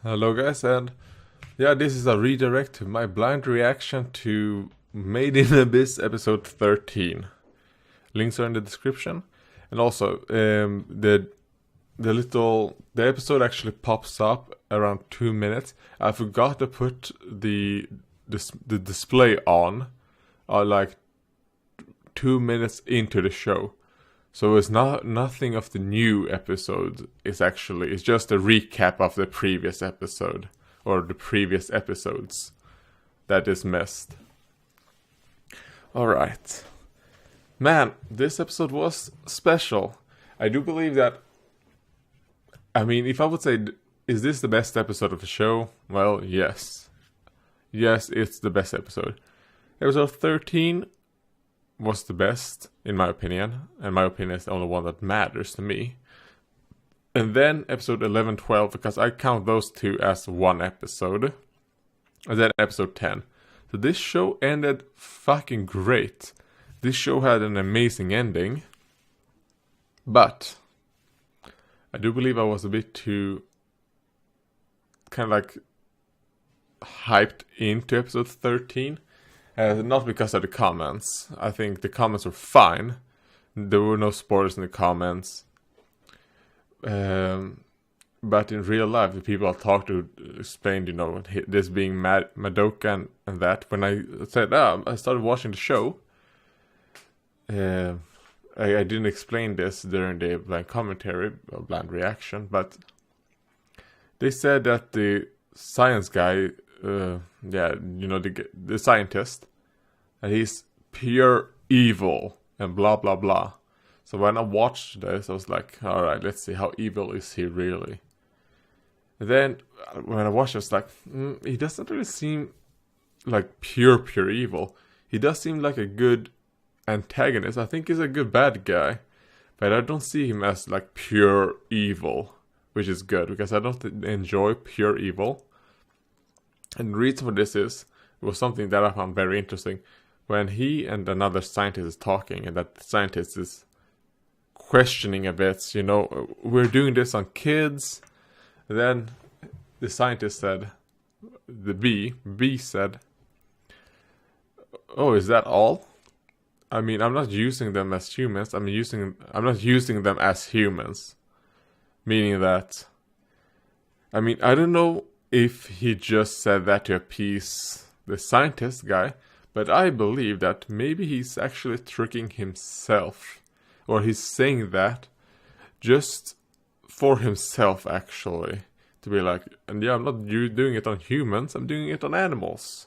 Hello guys, and yeah, this is a redirect to my blind reaction to Made in Abyss episode 13. Links are in the description. And also, the episode actually pops up around 2 minutes. I forgot to put the display on like 2 minutes into the show. So it's not nothing of the new episode. It's just a recap of the previous episode or the previous episodes that is missed. All right, man, this episode was special. I do believe that. I mean, if I would say, is this the best episode of the show? Well, yes, it's the best episode. Episode 13 was the best, in my opinion, and my opinion is the only one that matters to me. And then episode 11, 12, because I count those two as one episode. And then episode 10. So this show ended fucking great. This show had an amazing ending. But I do believe I was a bit too kind of like hyped into episode 13. Not because of the comments. I think the comments were fine. There were no spoilers in the comments. But in real life, the people I talked to explained, this being Madoka and that. When I said, I started watching the show, I didn't explain this during the blind commentary, or blind reaction, but they said that the science guy, the scientist, and he's pure evil and blah blah blah. So when I watched this, I was like, all right, let's see, how evil is he really? And then when I watched it, I was like, he doesn't really seem like pure evil. He does seem like a good antagonist. I think he's a good bad guy, but I don't see him as like pure evil, which is good because I don't enjoy pure evil. And the reason for this was something that I found very interesting. When he and another scientist is talking, and that scientist is questioning a bit, we're doing this on kids. Then the scientist said, B said, oh, is that all? I mean, I'm not using them as humans. I'm not using them as humans. Meaning that, I mean, I don't know if he just said that to appease the scientist guy, but I believe that maybe he's actually tricking himself. Or he's saying that just for himself, actually. To be like, and yeah, I'm not doing it on humans, I'm doing it on animals.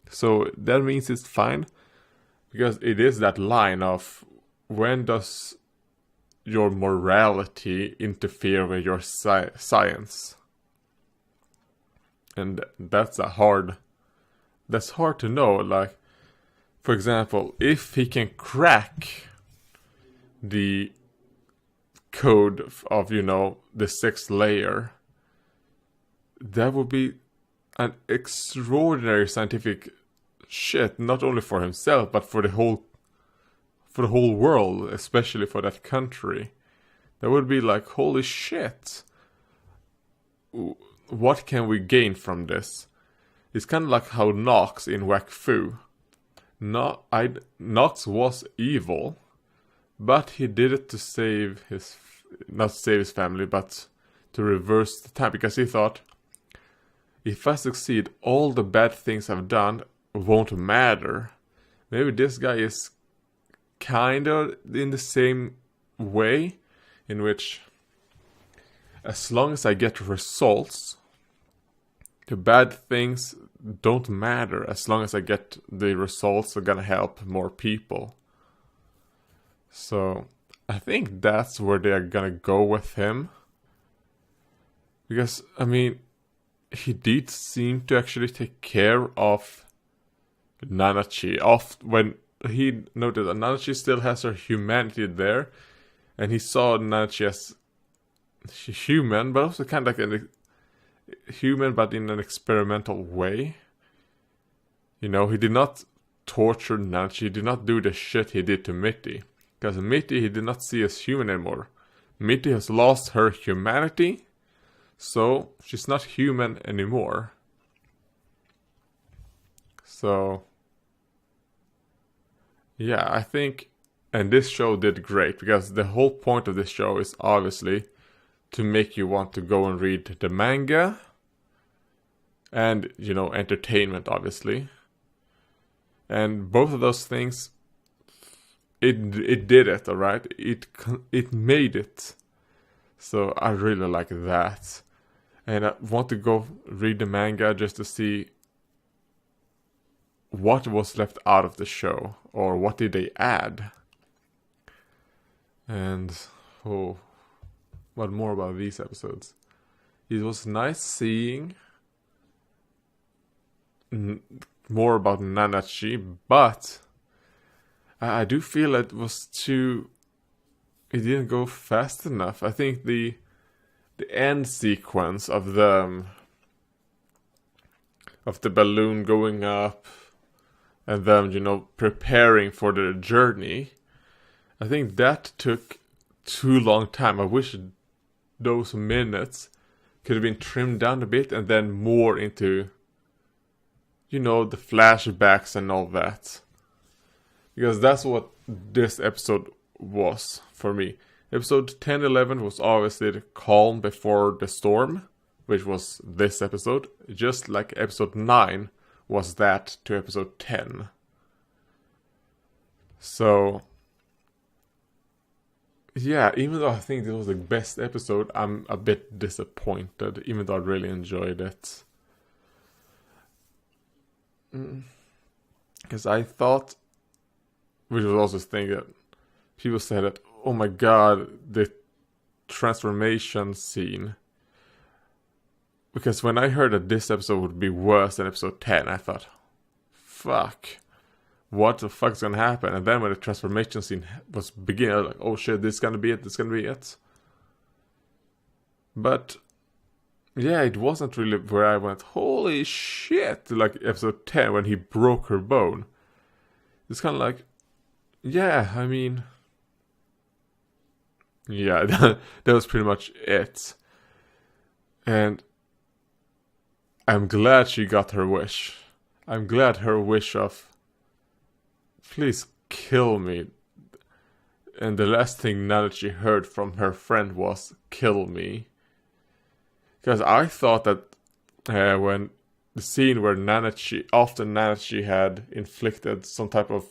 So that means it's fine. Because it is that line of, when does your morality interfere with your science? And that's hard to know. Like, for example, if he can crack the code of, the sixth layer, that would be an extraordinary scientific shit, not only for himself, but for the whole world, especially for that country. That would be like, holy shit. What can we gain from this? It's kind of like how Nox in Wakfu. Nox was evil, but he did it to not save his family, but to reverse the time, because he thought, if I succeed, all the bad things I've done won't matter. Maybe this guy is kind of in the same way, in which as long as I get results, the bad things don't matter. As long as I get the results, are gonna help more people. So I think that's where they're gonna go with him. Because, I mean, he did seem to actually take care of Nanachi. When he noted that Nanachi still has her humanity there, and he saw Nanachi as human, but also kind of like a human, but in an experimental way. He did not torture Nanachi. He did not do the shit he did to Mitty. Because Mitty he did not see as human anymore. Mitty has lost her humanity, So she's not human anymore. So yeah, I think, and this show did great, because the whole point of this show is obviously to make you want to go and read the manga, and, you know, entertainment, obviously. And both of those things, it did it, alright? It made it. So I really like that. And I want to go read the manga just to see what was left out of the show, or what did they add. And, oh, what more about these episodes? It was nice seeing more about Nanachi, but I do feel it was too... It didn't go fast enough. I think the end sequence of the balloon going up and them, you know, preparing for their journey, I think that took too long time. I wish those minutes could have been trimmed down a bit, and then more into, you know, the flashbacks and all that. Because that's what this episode was for me. Episode 10-11 was obviously the calm before the storm, which was this episode. Just like episode 9 was that to episode 10. So, yeah, even though I think this was the best episode, I'm a bit disappointed, even though I really enjoyed it. Because I thought, which was also a thing that people said that, oh my god, the transformation scene. Because when I heard that this episode would be worse than episode 10, I thought, fuck, what the fuck's gonna happen? And then when the transformation scene was beginning, I was like, oh shit, this is gonna be it, this is gonna be it. But yeah, it wasn't really where I went, holy shit, like episode 10 when he broke her bone. It's kind of like, yeah, I mean, yeah, that was pretty much it. And I'm glad she got her wish. I'm glad her wish of, please kill me. And the last thing now that she heard from her friend was, kill me. Because I thought that when the scene where Nanachi had inflicted some type of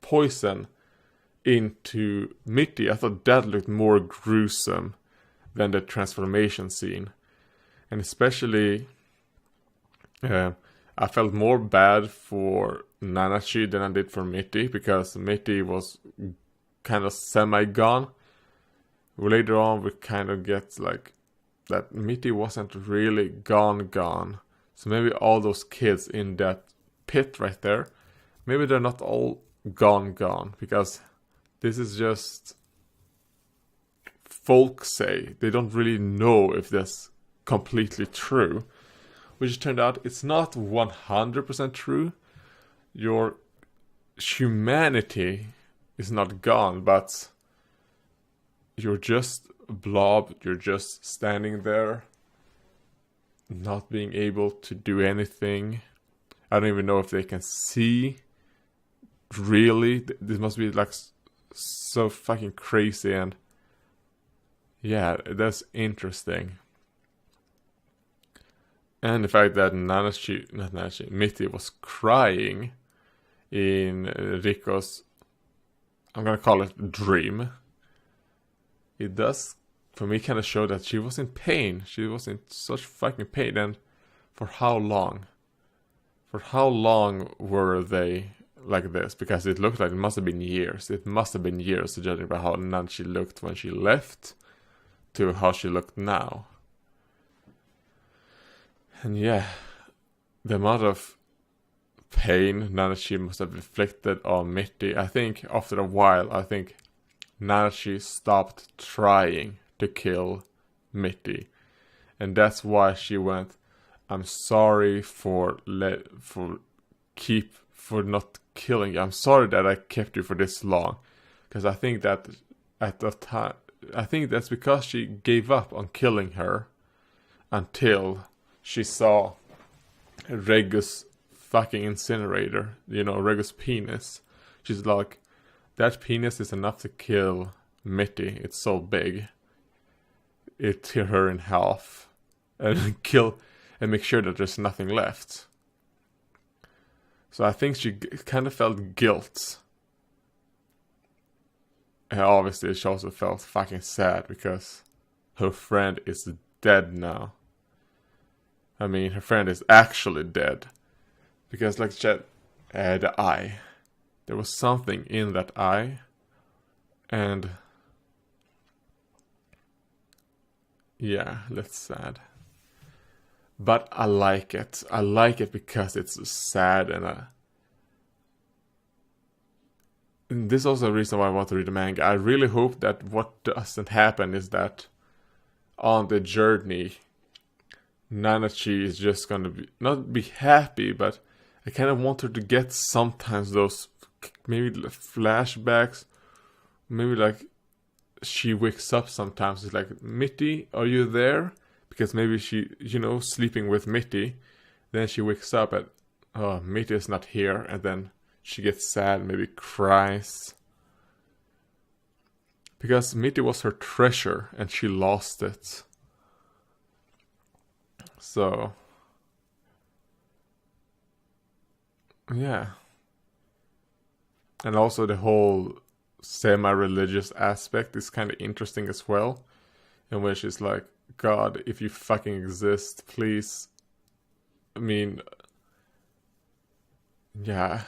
poison into Mitty, I thought that looked more gruesome than the transformation scene. And especially, I felt more bad for Nanachi than I did for Mitty, because Mitty was kind of semi-gone. Later on, we kind of get like that Mitty wasn't really gone. So maybe all those kids in that pit right there, maybe they're not all gone, because this is just folk say. They don't really know if that's completely true. Which turned out it's not 100% true. Your humanity is not gone, but you're just a blob. You're just standing there, not being able to do anything. I don't even know if they can see. Really, this must be like so fucking crazy. And yeah, that's interesting. And the fact that Mitty was crying in Rico's, I'm gonna call it dream. It does, for me, kind of show that she was in pain. She was in such fucking pain. And for how long? For how long were they like this? Because it looked like it must have been years. It must have been years, judging by how Nanachi looked when she left to how she looked now. And yeah, the amount of pain Nanachi must have inflicted on Mitty, I think after a while, I think Nanachi stopped trying to kill Mitty. And that's why she went, I'm sorry for not killing you. I'm sorry that I kept you for this long. Because I think that at the time, I think that's because she gave up on killing her until she saw Regus fucking incinerator, Regus penis. She's like, that penis is enough to kill Mitty. It's so big. It tear her in half and kill and make sure that there's nothing left. So I think she kind of felt guilt. And obviously she also felt fucking sad because her friend is dead now. I mean, her friend is actually dead. Because like she said, the eye. There was something in that eye. And yeah, that's sad. But I like it. I like it because it's sad and this is also a reason why I want to read the manga. I really hope that what doesn't happen is that on the journey, Nanachi is just gonna not be happy, but I kind of want her to get sometimes those maybe flashbacks, maybe like she wakes up sometimes. It's like, Mitty, are you there? Because maybe she, sleeping with Mitty, then she wakes up and, oh, Mitty is not here, and then she gets sad, maybe cries. Because Mitty was her treasure, and she lost it. So, yeah. And also the whole semi-religious aspect is kind of interesting as well. In which it's like, God, if you fucking exist, please. I mean, yeah.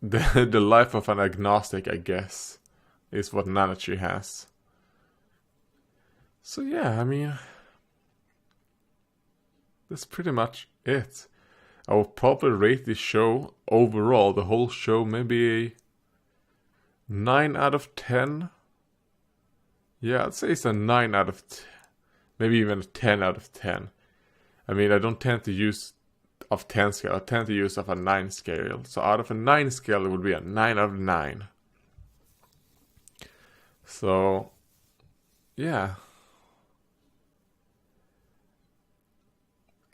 The life of an agnostic, I guess, is what Nanachi has. So yeah, I mean, that's pretty much it. I will probably rate this show overall, the whole show, maybe a 9 out of 10. Yeah, I'd say it's a 9 out of 10. Maybe even a 10 out of 10. I mean, I don't tend to use of 10 scale. I tend to use of a 9 scale. So out of a 9 scale, it would be a 9 out of 9. So, yeah.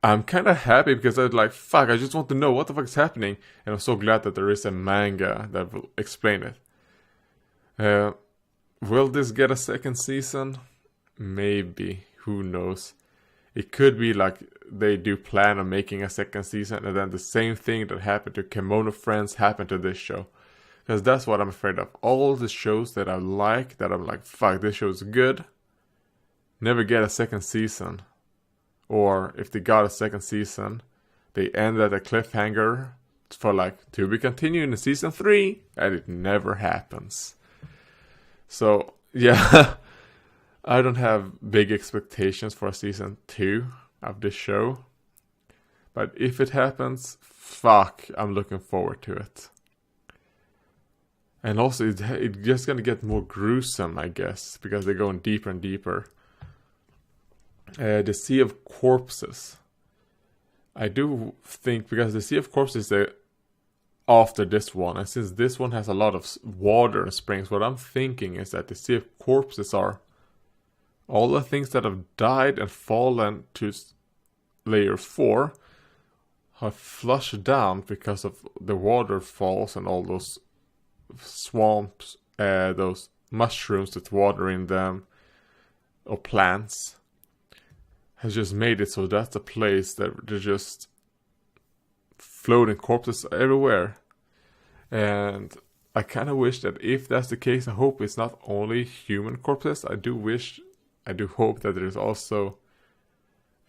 I'm kind of happy because I was like, fuck, I just want to know what the fuck is happening. And I'm so glad that there is a manga that will explain it. Will this get a second season? Maybe. Who knows? It could be like they do plan on making a second season and then the same thing that happened to Kemono Friends happened to this show. Because that's what I'm afraid of. All the shows that I like, that I'm like, fuck, this show's good, never get a second season. Or if they got a second season, they end at a cliffhanger for like, to be continued in season 3, and it never happens. So, yeah, I don't have big expectations for season 2 of this show. But if it happens, fuck, I'm looking forward to it. And also, it's just gonna get more gruesome, I guess, because they're going deeper and deeper. The Sea of Corpses. I do think, because the Sea of Corpses is after this one, and since this one has a lot of water and springs, what I'm thinking is that the Sea of Corpses are all the things that have died and fallen to layer 4 are flushed down because of the waterfalls and all those swamps, those mushrooms with water in them, or plants, has just made it so that's a place that there's just floating corpses everywhere. And I kind of wish that if that's the case, I hope it's not only human corpses. I do hope that there's also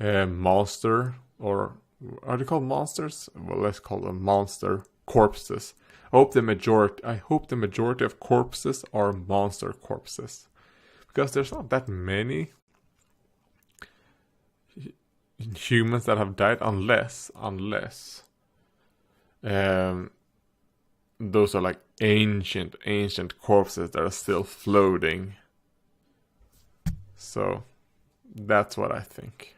a monster, or are they called monsters? Well, let's call them monster corpses. I hope the majority of corpses are monster corpses, because there's not that many humans that have died unless those are like ancient corpses that are still floating. So that's what I think.